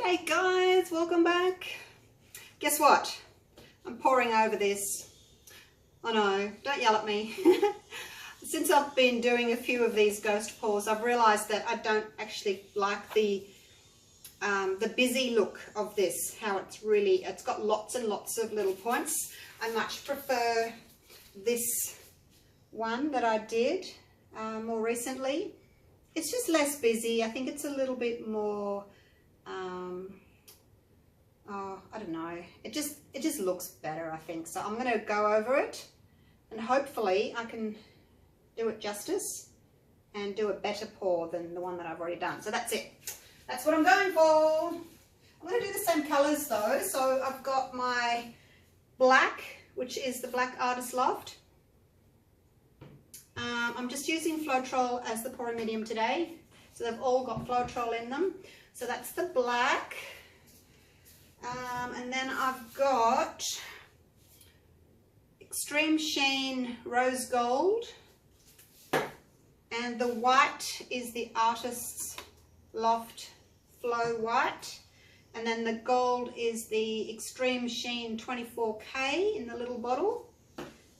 Hey guys, welcome back. Guess what? I'm pouring over this. I know, don't yell at me. Since I've been doing a few of these ghost pours, I've realized that I don't actually like the busy look of this, how it's got lots and lots of little points. I much prefer this one that I did more recently. It's just less busy. I think it's a little bit more, I don't know. It just looks better, I think. So I'm going to go over it and hopefully I can do it justice and do a better pour than the one that I've already done. So that's it. That's what I'm going for. I'm going to do the same colours though. So I've got my black, which is the Black Artist Loft. I'm just using Floetrol as the pouring medium today. So they've all got Floetrol in them. So that's the black. And then I've got Extreme Sheen Rose Gold. And the white is the Artist's Loft Flow White. And then the gold is the Extreme Sheen 24K in the little bottle.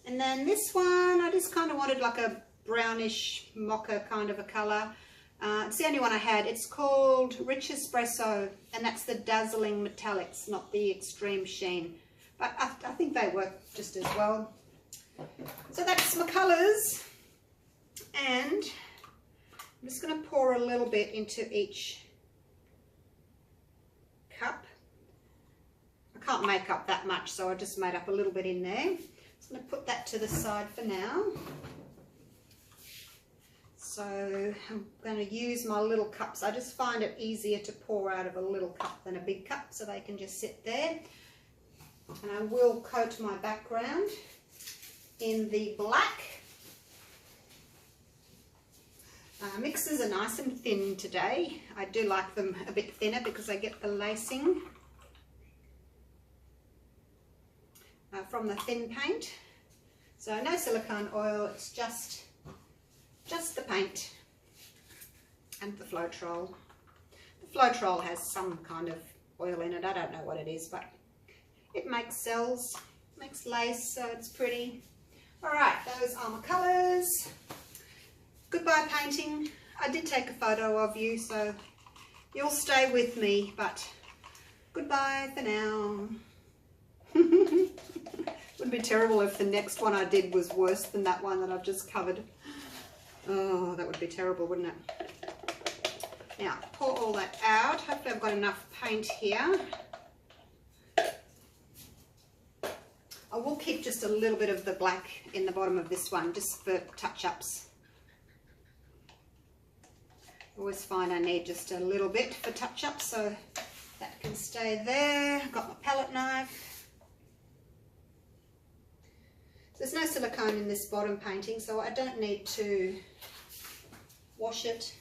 And then this one, I just kind of wanted like a brownish mocha kind of a colour. It's the only one I had. It's called Rich Espresso, and that's the Dazzling Metallics, not the Extreme Sheen. But I think they work just as well. So that's my colours. And I'm just going to pour a little bit into each cup. I can't make up that much, so I just made up a little bit in there. I'm going to put that to the side for now. So I'm going to use my little cups. I just find it easier to pour out of a little cup than a big cup, so they can just sit there. And I will coat my background in the black. Mixers are nice and thin today. I do like them a bit thinner because I get the lacing from the thin paint. So no silicone oil, it's just the paint and the Floetrol. The Floetrol has some kind of oil in it. I don't know what it is, but it makes cells, makes lace, so it's pretty. All right, those are my colours. Goodbye painting. I did take a photo of you, so you'll stay with me, but goodbye for now. It would be terrible if the next one I did was worse than that one that I've just covered. Oh, that would be terrible, wouldn't it? Now, pour all that out. Hopefully I've got enough paint here. I will keep just a little bit of the black in the bottom of this one, just for touch-ups. I always find I need just a little bit for touch-ups, so that can stay there. I've got my palette knife. There's no silicone in this bottom painting, so I don't need to wash it.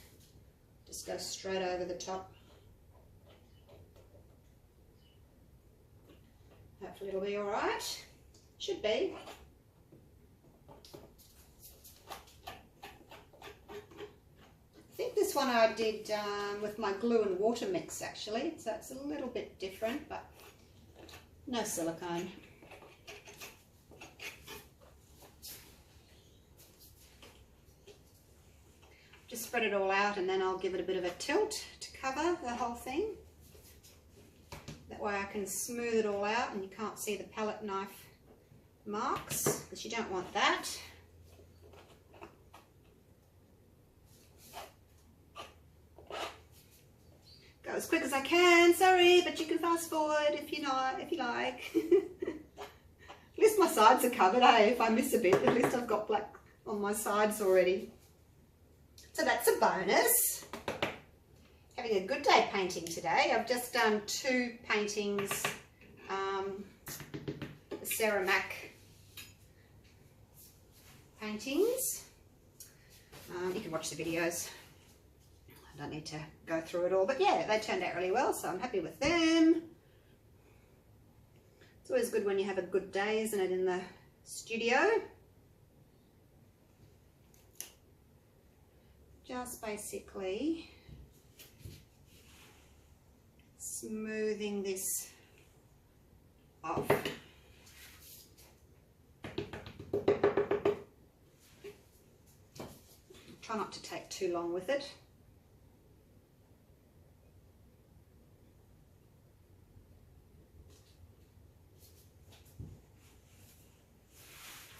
Just go straight over the top. Hopefully it'll be all right. Should be. I think this one I did with my glue and water mix actually, so it's a little bit different, but no silicone. Just spread it all out and then I'll give it a bit of a tilt to cover the whole thing. That way I can smooth it all out and you can't see the palette knife marks, because you don't want that. Go as quick as I can, sorry, but you can fast forward if you like. At least my sides are covered, hey? If I miss a bit, at least I've got black on my sides already. So that's a bonus. Having a good day painting today. I've just done 2 paintings, the Sarah Mac paintings. You can watch the videos. I don't need to go through it all, but yeah, they turned out really well, so I'm happy with them. It's always good when you have a good day, isn't it, in the studio? Just basically smoothing this off. Try not to take too long with it.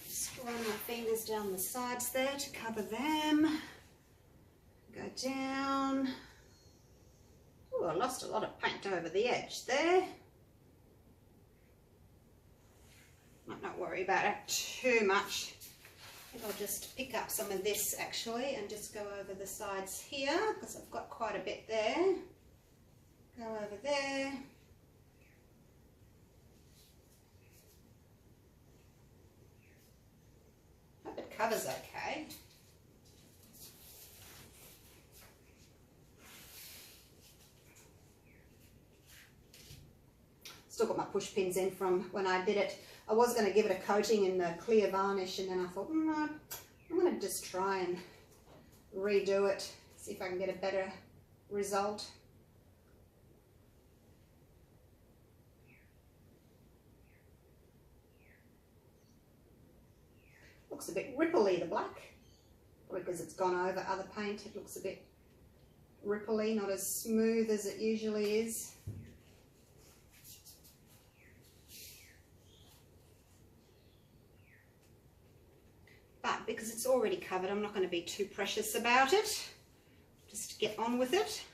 Just run my fingers down the sides there to cover them. Go down. Oh, I lost a lot of paint over the edge there. Might not worry about it too much. I think I'll just pick up some of this actually and just go over the sides here because I've got quite a bit there. Go over there. Hope it covers okay. Still got my push pins in from when I did it. I was going to give it a coating in the clear varnish and then I thought, no, I'm going to just try and redo it, see if I can get a better result. Looks a bit ripply, the black, because it's gone over other paint. It looks a bit ripply, not as smooth as it usually is. But because it's already covered, I'm not going to be too precious about it. Just get on with it.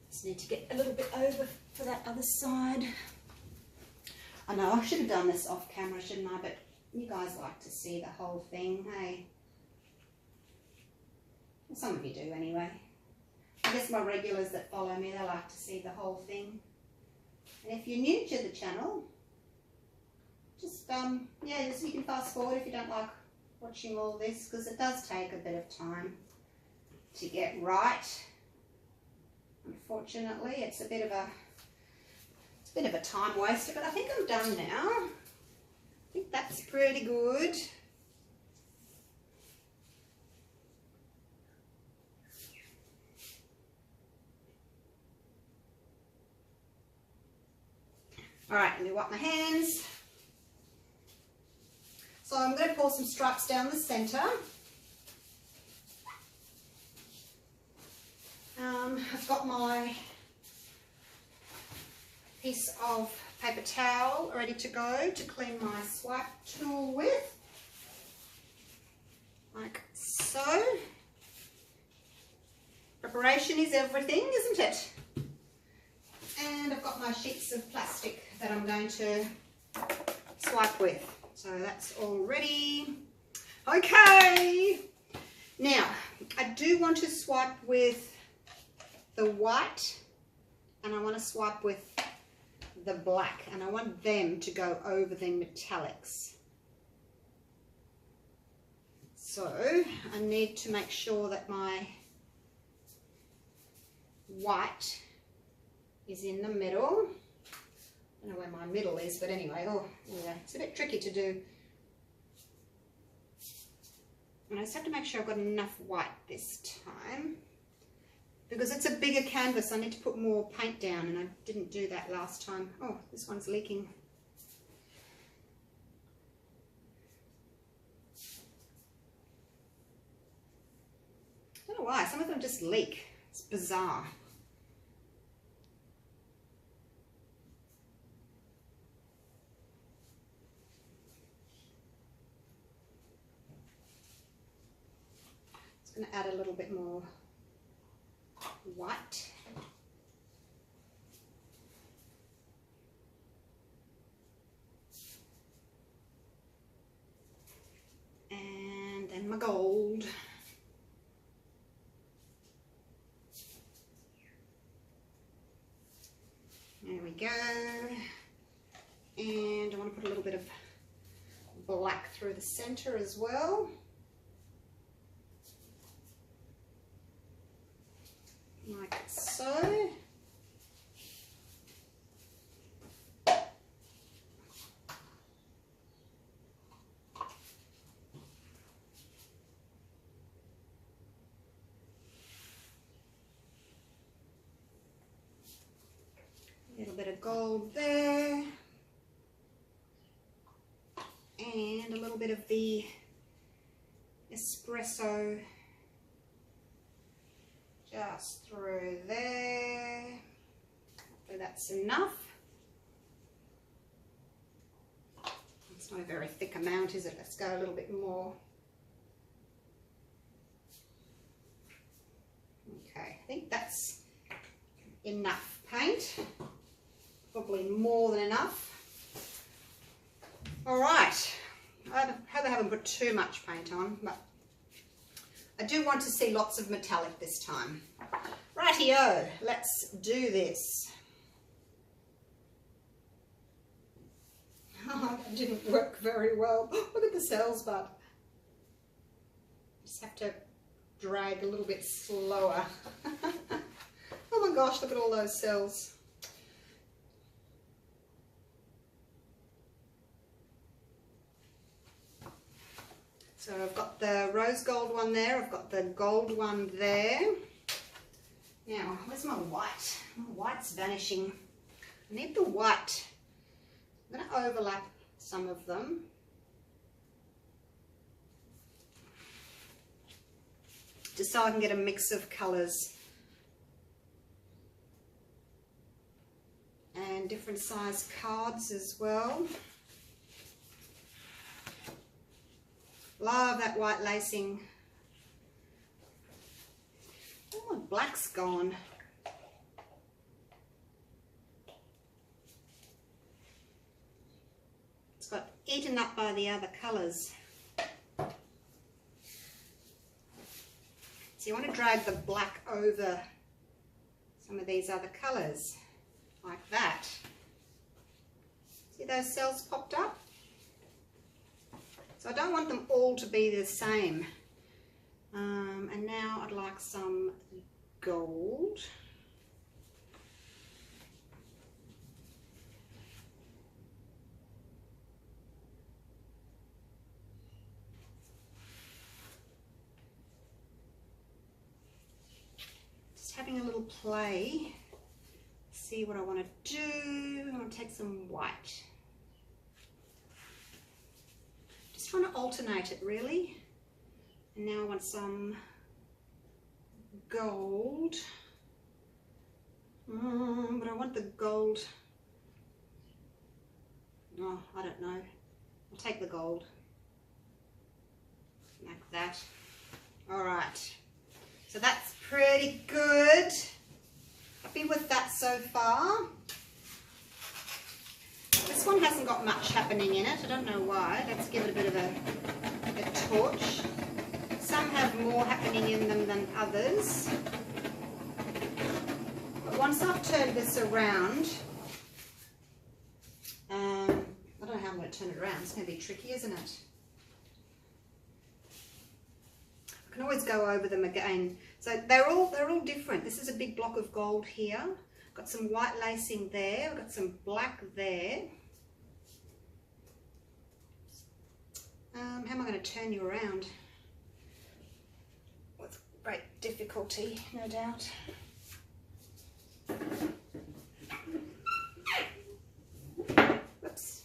Just need to get a little bit over for that other side. I know I should have done this off camera, shouldn't I? But you guys like to see the whole thing, hey? Well, some of you do anyway. I guess my regulars that follow me, they like to see the whole thing. And if you're new to the channel, just, yeah, just you can fast forward if you don't like watching all this, because it does take a bit of time to get right. Unfortunately, it's a bit of a time waster, but I think I'm done now. I think that's pretty good. All right, let me wipe my hands. So I'm going to pour some stripes down the centre. I've got my piece of paper towel ready to go to clean my swipe tool with, like so. Preparation is everything, isn't it? And I've got my sheets of plastic that I'm going to swipe with, so that's all ready. Okay, now I do want to swipe with the white and I want to swipe with the black, and I want them to go over the metallics. So I need to make sure that my white is in the middle. I don't know where my middle is, but anyway, oh yeah, it's a bit tricky to do. And I just have to make sure I've got enough white this time. Because it's a bigger canvas, I need to put more paint down, and I didn't do that last time. Oh, this one's leaking. I don't know why, some of them just leak. It's bizarre. Just going to add a little bit more white. And then my gold. There we go. And I want to put a little bit of black through the center as well. so. A little bit of gold there. And a little bit of the espresso just through there. So that's enough. It's not a very thick amount, is it? Let's go a little bit more. Okay, I think that's enough paint. Probably more than enough. All right, I hope I haven't put too much paint on, but I do want to see lots of metallic this time. Rightio, let's do this. Oh, that didn't work very well. Look at the cells, but just have to drag a little bit slower. Oh my gosh, look at all those cells. So I've got the rose gold one there, I've got the gold one there. Now, where's my white? My white's vanishing. I need the white. I'm going to overlap some of them. Just so I can get a mix of colours. And different size cards as well. Love that white lacing. Oh, my black's gone. It's got eaten up by the other colours. So you want to drag the black over some of these other colours, like that. See those cells popped up? So I don't want them all to be the same. And now I'd like some gold. Just having a little play. See what I want to do. I want to take some white. Just trying to alternate it really. And now I want some gold. But I want the gold. Oh, I don't know. I'll take the gold. Like that. Alright. So that's pretty good. Happy with that so far. This one hasn't got much happening in it. I don't know why. Let's give it a bit of a torch. Some have more happening in them than others. But once I've turned this around, I don't know how I'm going to turn it around. It's going to be tricky, isn't it? I can always go over them again. So they're all different. This is a big block of gold here. Got some white lacing there. I've got some black there. How am I going to turn you around? With great difficulty, no doubt. Whoops.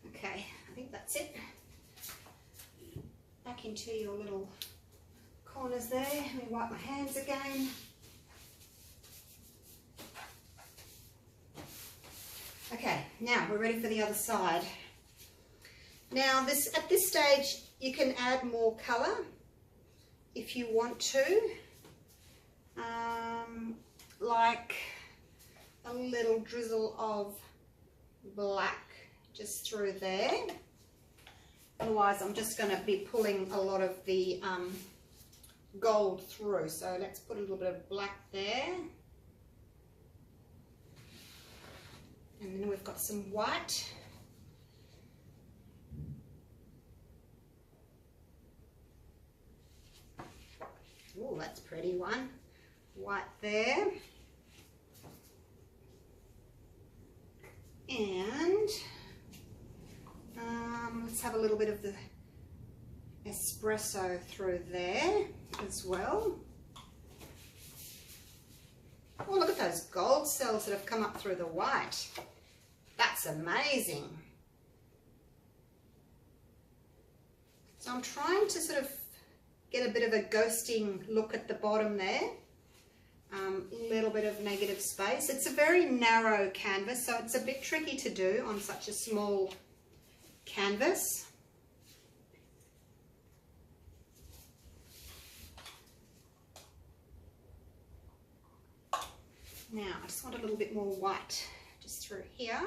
Okay, I think that's it. Back into your little corners there. Let me wipe my hands again. Okay, now we're ready for the other side. Now at this stage you can add more colour if you want to, like a little drizzle of black just through there. Otherwise I'm just going to be pulling a lot of the gold through, so let's put a little bit of black there. And then we've got some white. pretty one. White there. And let's have a little bit of the espresso through there as well. Oh, look at those gold cells that have come up through the white. That's amazing. So I'm trying to sort of get a bit of a ghosting look at the bottom there. A little bit of negative space. It's a very narrow canvas, so it's a bit tricky to do on such a small canvas. Now, I just want a little bit more white just through here.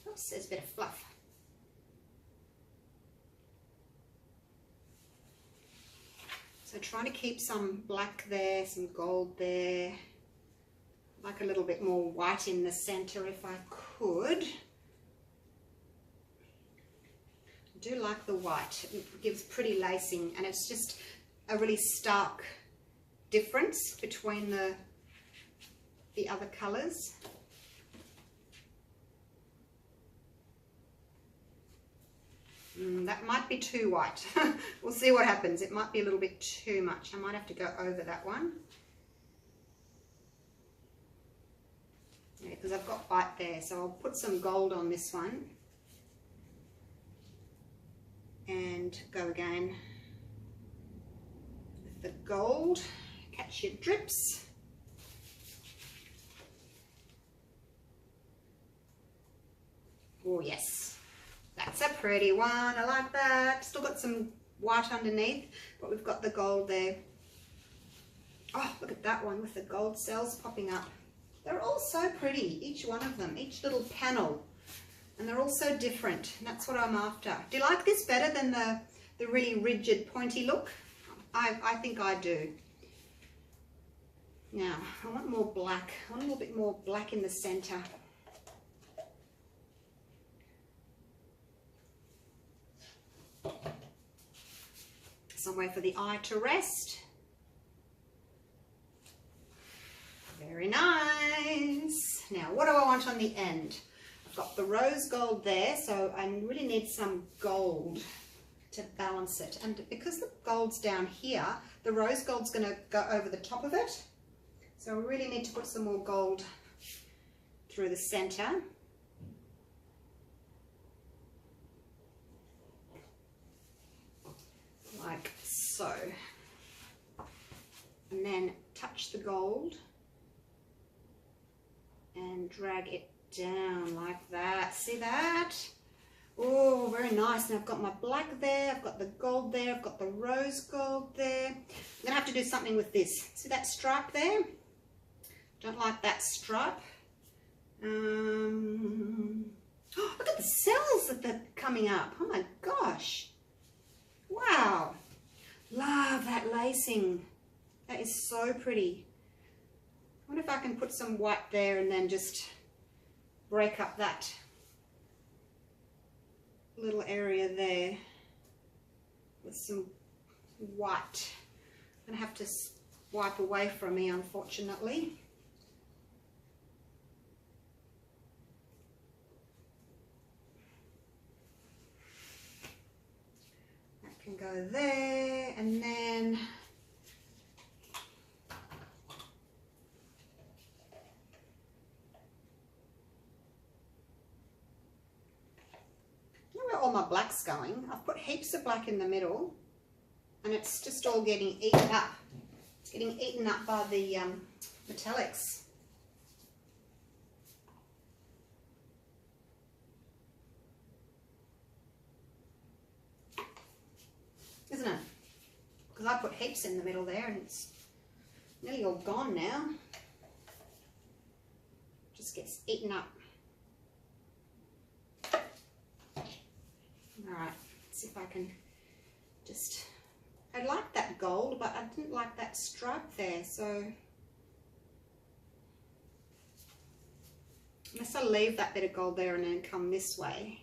Oops, there's a bit of fluff. So trying to keep some black there, some gold there. Like a little bit more white in the center if I could. I do like the white. It gives pretty lacing, and it's just a really stark difference between the other colors. That might be too white. We'll see what happens. It might be a little bit too much. I might have to go over that one. Yeah, because I've got white there, so I'll put some gold on this one. And go again with the gold. Catch your drips. Oh yes. That's a pretty one. I like that. Still got some white underneath, but we've got the gold there. Oh, look at that one with the gold cells popping up. They're all so pretty, each one of them, each little panel. And they're all so different. And that's what I'm after. Do you like this better than the really rigid, pointy look? I think I do. Now, I want more black. I want a little bit more black in the center. Somewhere for the eye to rest. Very nice. Now, what do I want on the end? I've got the rose gold there, so I really need some gold to balance it. And because the gold's down here, the rose gold's going to go over the top of it. So I really need to put some more gold through the center. Like so. And then touch the gold and drag it down like that. See that? Oh, very nice. And I've got my black there, I've got the gold there, I've got the rose gold there. I'm gonna have to do something with this. See that stripe there? Don't like that stripe. Oh, look at the cells that are coming up. Oh my gosh. Wow. Love that lacing. That is so pretty. I wonder if I can put some white there and then just break up that little area there with some white. I'm going to have to wipe away from me, unfortunately. That can go there, and then all my black's going. I've put heaps of black in the middle and it's just all getting eaten up. It's getting eaten up by the metallics. Isn't it? Because I put heaps in the middle there and it's nearly all gone now. Just gets eaten up. Alright, let's see if I can just I like that gold, but I didn't like that stripe there, so unless I leave that bit of gold there and then come this way.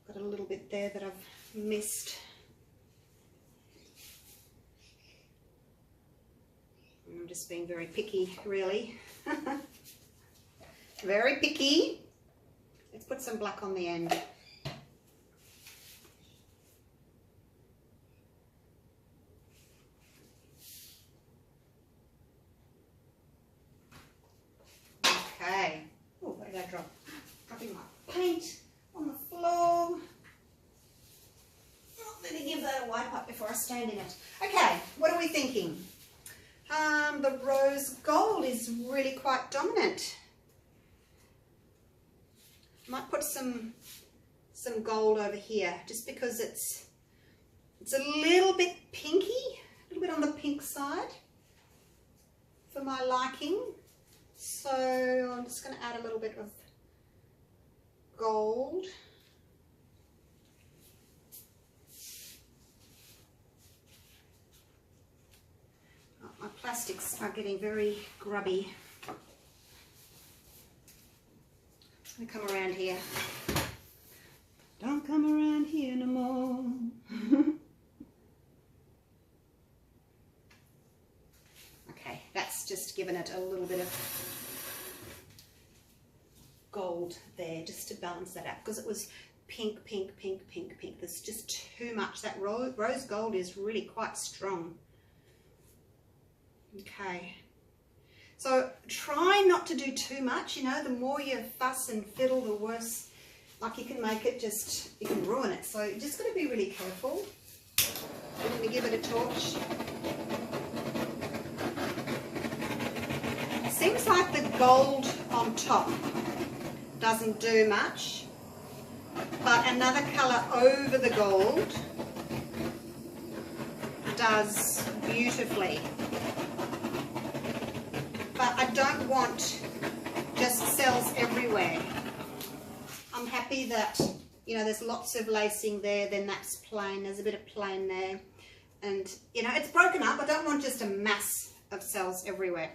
Got a little bit there that I've missed. I'm just being very picky, really. Very picky. Let's put some black on the end. Okay. Oh, what did I drop? Dropping my paint on the floor. Oh, let me give that a wipe up before I stand in it. Okay, what are we thinking? The rose gold is really quite dominant. Might put some gold over here just because it's a little bit pinky, a little bit on the pink side for my liking. So I'm just going to add a little bit of gold. Oh, my plastics are getting very grubby. I'm going to come around here. Don't come around here no more. Okay, that's just given it a little bit of gold there just to balance that out, because it was pink, pink, pink, pink, pink. There's just too much. That rose gold is really quite strong. Okay. So try not to do too much, you know, the more you fuss and fiddle, the worse, like you can make it you can ruin it. So you just got to be really careful. I'm going to give it a torch. It seems like the gold on top doesn't do much, but another colour over the gold does beautifully. But I don't want just cells everywhere. I'm happy that, you know, there's lots of lacing there, then that's plain, there's a bit of plain there. And, you know, it's broken up. I don't want just a mass of cells everywhere.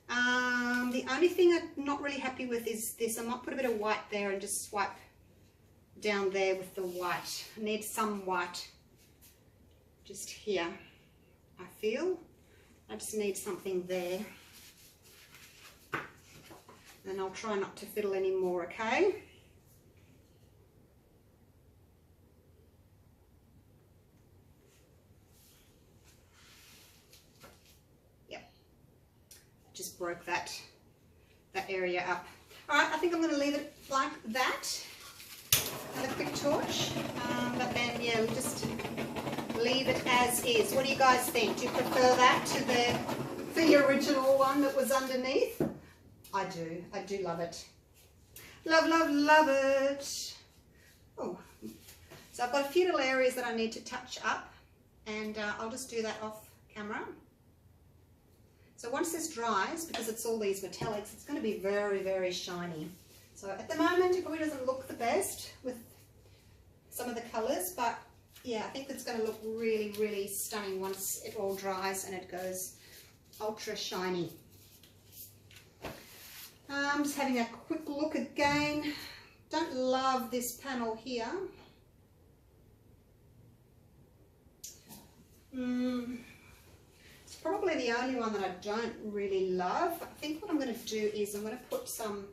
The only thing I'm not really happy with is this. I might put a bit of white there and just swipe down there with the white. I need some white just here, I feel. I just need something there. And I'll try not to fiddle anymore, okay? Yep. Just broke that area up. All right, I think I'm going to leave it like that. Another quick torch. But then, yeah, we'll just leave it as is. What do you guys think? Do you prefer that to the original one that was underneath? I do love it. Love, love, love it. Oh, so I've got a few little areas that I need to touch up, and I'll just do that off camera. So once this dries, because it's all these metallics, it's going to be very, very shiny. So at the moment it probably doesn't look the best with some of the colours, but yeah, I think it's going to look really, really stunning once it all dries and it goes ultra shiny. I'm just having a quick look again. Don't love this panel here. It's probably the only one that I don't really love. I think what I'm going to do is I'm going to put some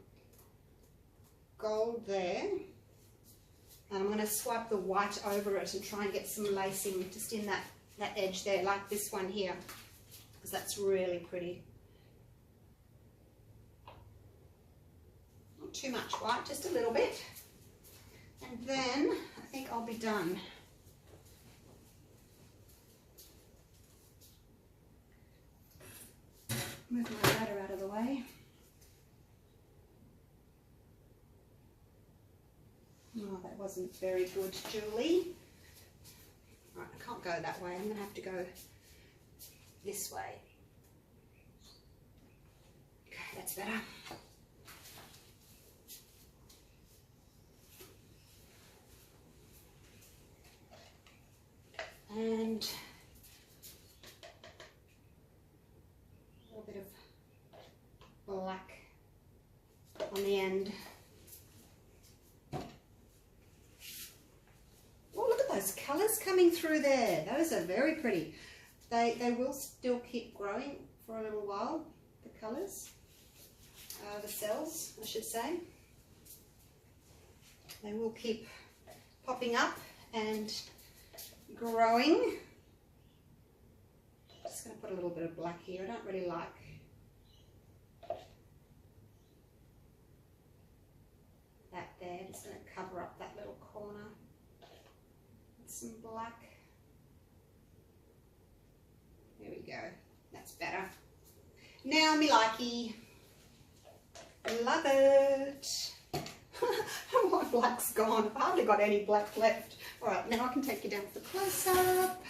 gold there, and I'm going to swipe the white over it and try and get some lacing just in that edge there, like this one here, because that's really pretty. Not too much white, just a little bit, and then I think I'll be done. Move my ladder out of the way. Oh, that wasn't very good, Julie. can't go that way. I'm going to have to go this way. Okay, that's better. And a little bit of black on the end. Oh, look at those colours coming through there. Those are very pretty. They will still keep growing for a little while, the colours, the cells, I should say. They will keep popping up and growing. I'm just going to put a little bit of black here. I don't really like that there. I'm just going to cover up that little corner with some black. There we go. That's better. Now me likey. Love it. My black's gone. I've hardly got any black left. Alright, now I can take you down for close-up.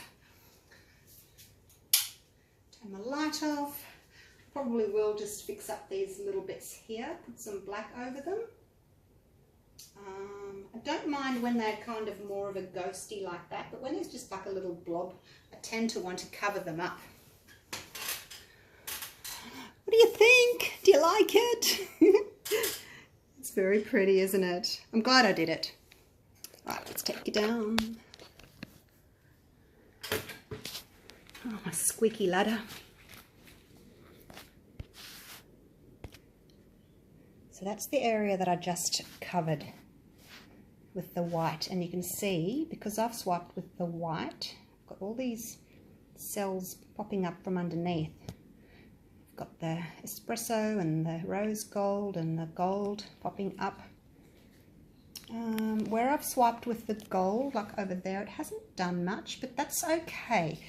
Turn the light off. Probably will just fix up these little bits here. Put some black over them. I don't mind when they're kind of more of a ghosty like that, but when it's just like a little blob, I tend to want to cover them up. What do you think? Do you like it? It's very pretty, isn't it? I'm glad I did it. Right, let's take you down. Oh, my squeaky ladder. So that's the area that I just covered with the white, and you can see, because I've swiped with the white, I've got all these cells popping up from underneath. I've got the espresso and the rose gold and the gold popping up. Where I've swiped with the gold, like over there, it hasn't done much, but that's okay.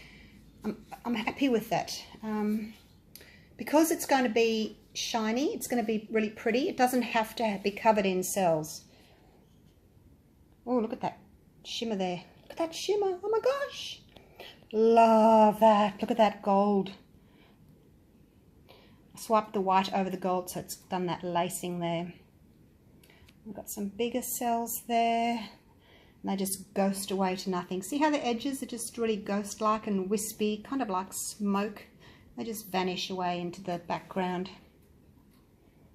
I'm happy with that. Because it's going to be shiny, it's going to be really pretty. It doesn't have to be covered in cells. Oh, look at that shimmer there. Look at that shimmer. Oh my gosh. Love that. Look at that gold. I swiped the white over the gold, so it's done that lacing there. We've got some bigger cells there. And they just ghost away to nothing. See how the edges are just really ghost-like and wispy, kind of like smoke. They just vanish away into the background.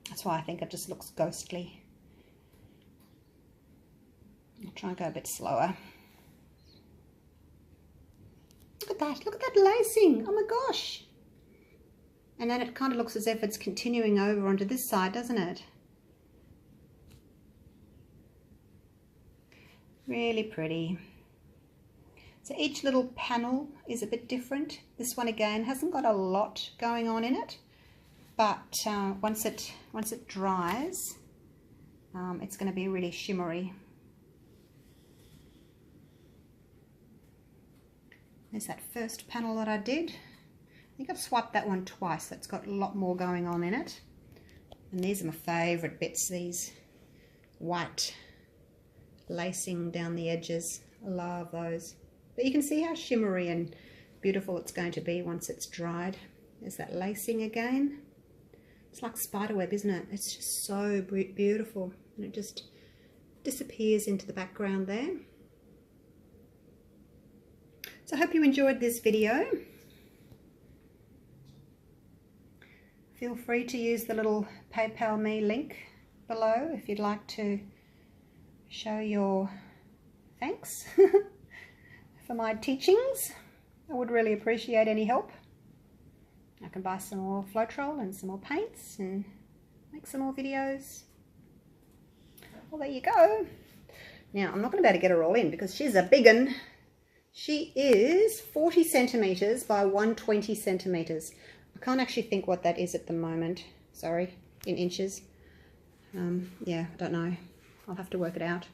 That's why I think it just looks ghostly. I'll try and go a bit slower. Look at that. Look at that lacing. Oh my gosh. And then it kind of looks as if it's continuing over onto this side, doesn't it? Really pretty. So each little panel is a bit different. This one again hasn't got a lot going on in it, but once it dries, it's going to be really shimmery. There's that first panel that I did. I think I've swiped that one twice. That's got a lot more going on in it. And these are my favourite bits, these white lacing down the edges. I love those. But you can see how shimmery and beautiful it's going to be once it's dried. There's that lacing again. It's like spiderweb, isn't it? It's just so beautiful. And it just disappears into the background there. So I hope you enjoyed this video. Feel free to use the little PayPal me link below if you'd like to show your thanks for my teachings. I would really appreciate any help. I can buy some more Floetrol and some more paints and make some more videos. Well, there you go. Now, I'm not going to be able to get her all in because she's a big one. She is 40 centimetres by 120 centimetres. I can't actually think what that is at the moment. Sorry, in inches. Yeah, I don't know. I'll have to work it out.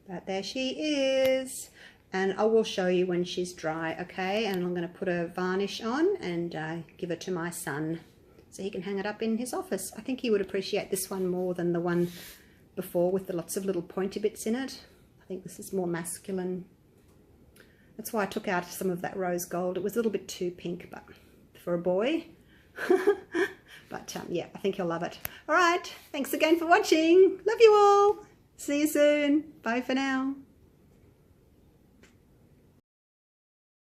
But there she is. And I will show you when she's dry, okay? And I'm going to put a varnish on and give it to my son so he can hang it up in his office. I think he would appreciate this one more than the one before with the lots of little pointy bits in it. I think this is more masculine. That's why I took out some of that rose gold. It was a little bit too pink, but for a boy. But yeah, I think he'll love it. All right, thanks again for watching. Love you all. See you soon. Bye for now.